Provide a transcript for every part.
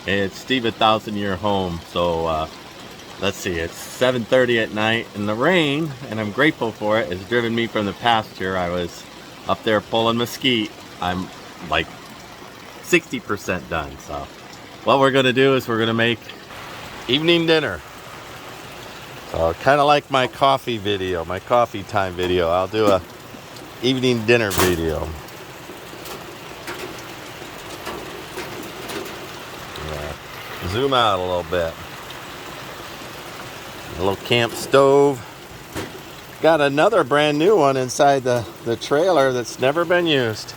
It's Steve 1,000-Year Home. So let's see, it's 7:30 at night, and the rain, and I'm grateful for it, has driven me from the pasture. I was up there pulling mesquite. I'm like 60% done. So what we're gonna do is we're gonna make evening dinner. So kind of like my coffee video, my coffee time video. I'll do a evening dinner video. Zoom out a little bit. A little camp stove. Got another brand new one inside the trailer that's never been used.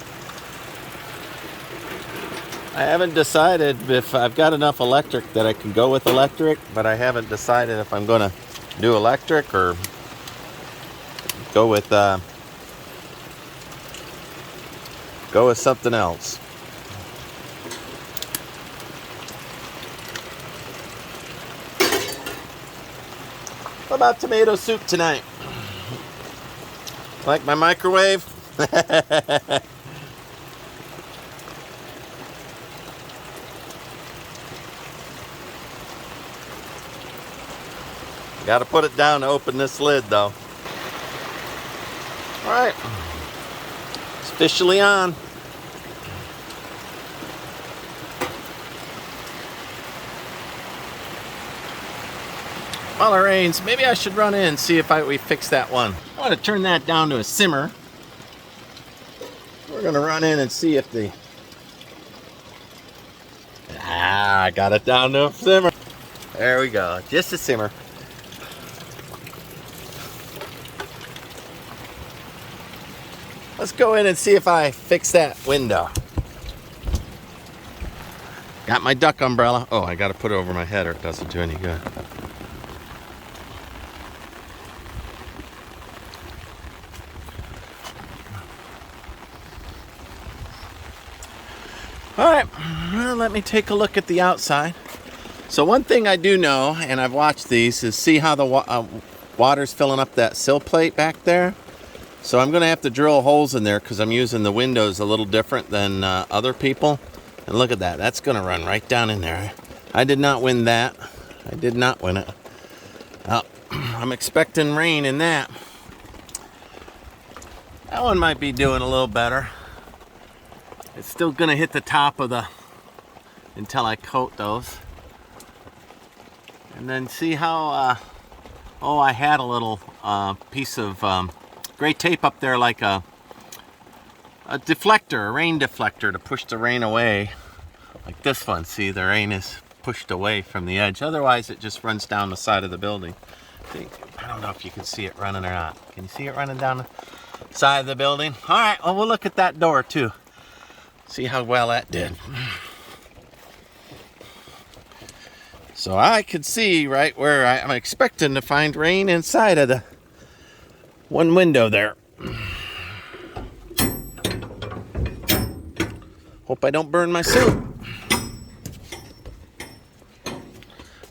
I haven't decided if I've got enough electric that I can go with electric, but I haven't decided if I'm gonna do electric or go with something else. What about tomato soup tonight? Like my microwave? Gotta put it down to open this lid though. Alright. It's officially on. While it rains, maybe I should run in and see if we fix that one. I want to turn that down to a simmer. We're gonna run in and see if I got it down to a simmer. There we go, just a simmer. Let's go in and see if I fix that window. Got my duck umbrella. Oh, I gotta put it over my head or it doesn't do any good. Alright, well, let me take a look at the outside. So one thing I do know, and I've watched these, is see how the water's filling up that sill plate back there? So I'm going to have to drill holes in there because I'm using the windows a little different than other people. And look at that, that's going to run right down in there. I did not win that. I did not win it. I'm expecting rain in that. That one might be doing a little better. It's still gonna hit the top of until I coat those. And then see how, I had a little piece of gray tape up there like a deflector, a rain deflector to push the rain away. Like this one, see the rain is pushed away from the edge. Otherwise it just runs down the side of the building. I don't know if you can see it running or not. Can you see it running down the side of the building? All right, well, we'll look at that door too. See how well that did. So I could see right where I'm expecting to find rain inside of the one window there. Hope I don't burn my soup.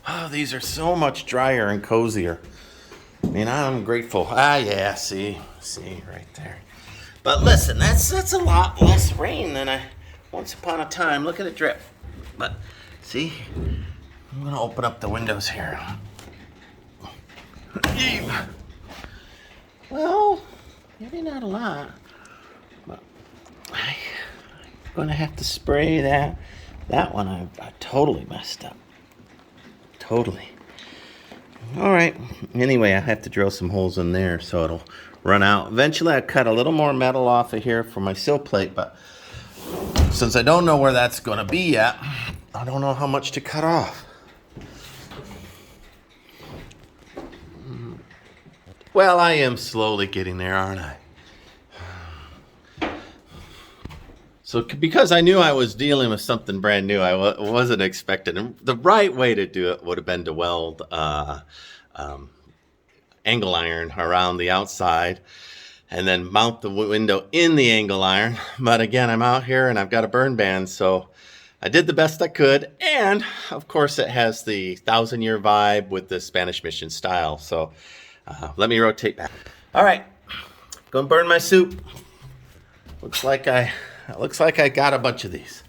Oh, these are so much drier and cozier. I mean, I'm grateful. Yeah, see right there. But listen, that's a lot less rain than once upon a time. Look at it drip. But see, I'm gonna open up the windows here. Well, maybe not a lot, but I'm gonna have to spray that. That one I totally messed up. Totally. All right. Anyway, I have to drill some holes in there so it'll run out. Eventually, I cut a little more metal off of here for my sill plate, but since I don't know where that's going to be yet, I don't know how much to cut off. Well, I am slowly getting there, aren't I? So because I knew I was dealing with something brand new, I wasn't expecting. The right way to do it would have been to weld angle iron around the outside and then mount the window in the angle iron. But again, I'm out here and I've got a burn ban, so I did the best I could. And of course, it has the 1,000-year vibe with the Spanish Mission style. So let me rotate back. All right, gonna burn my soup. Looks like I got a bunch of these.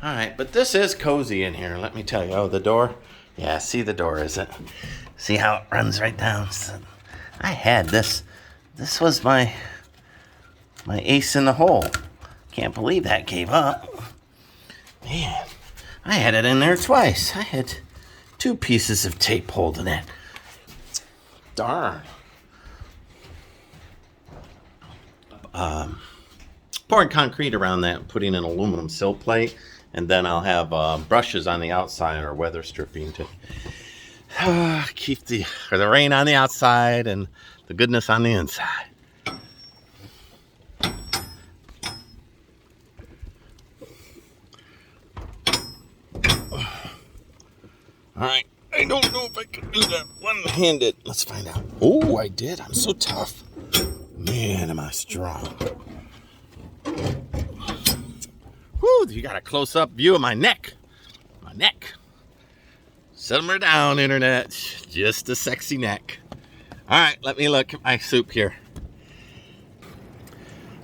All right, but this is cozy in here, let me tell you. Oh, the door? Yeah, see the door, is it? See how it runs right down? I had this. This was my ace in the hole. Can't believe that gave up. Man, I had it in there twice. I had 2 pieces of tape holding it. Darn. Pouring concrete around that, putting an aluminum sill plate, and then I'll have brushes on the outside or weather stripping to keep the rain on the outside and the goodness on the inside. All right, I don't know if I can do that one-handed. Let's find out. Oh, I did. I'm so tough. Man, am I strong. Whew, you got a close-up view of my neck. My neck. Simmer down, internet. Just a sexy neck. All right, let me look at my soup here.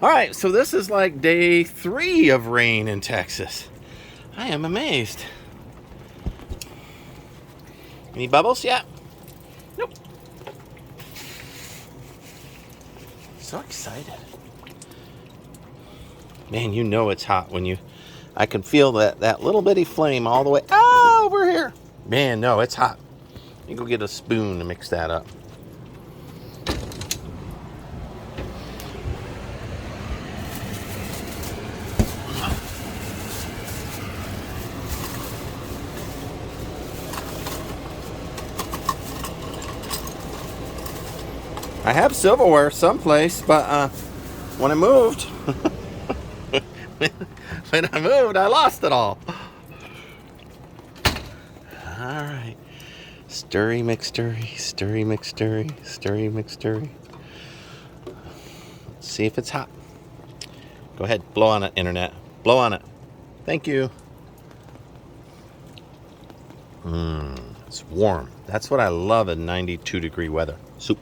All right, so this is like day 3 of rain in Texas. I am amazed. Any bubbles yet? Nope. So excited. Man, you know it's hot when I can feel that little bitty flame all the way over here. Man, no, it's hot. You go get a spoon to mix that up. I have silverware someplace, but when I moved, I lost it all. All right, stirry mixtury, stirry mixtury, stirry mixtury. Let's see if it's hot. Go ahead, blow on it, internet. Blow on it. Thank you. It's warm. That's what I love in 92-degree weather. Soup.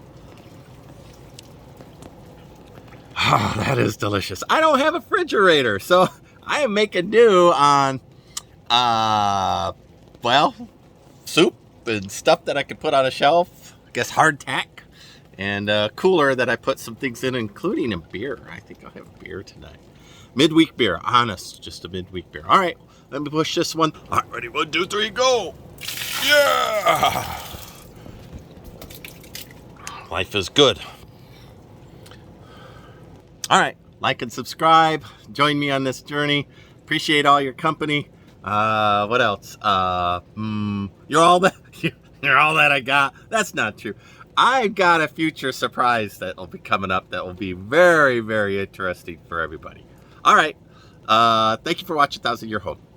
Oh, that is delicious. I don't have a refrigerator, so I am making do on, well, soup and stuff that I could put on a shelf. I guess hardtack and a cooler that I put some things in, including a beer. I think I'll have a beer tonight. Midweek beer, honest, just a midweek beer. All right, let me push this one. All right, ready, 1, 2, 3, go. Yeah. Life is good. All right, like and subscribe. Join me on this journey. Appreciate all your company. What else? You're all that. You're all that I got. That's not true. I've got a future surprise that will be coming up that will be very, very interesting for everybody. All right. Thank you for watching 1000 Year Home.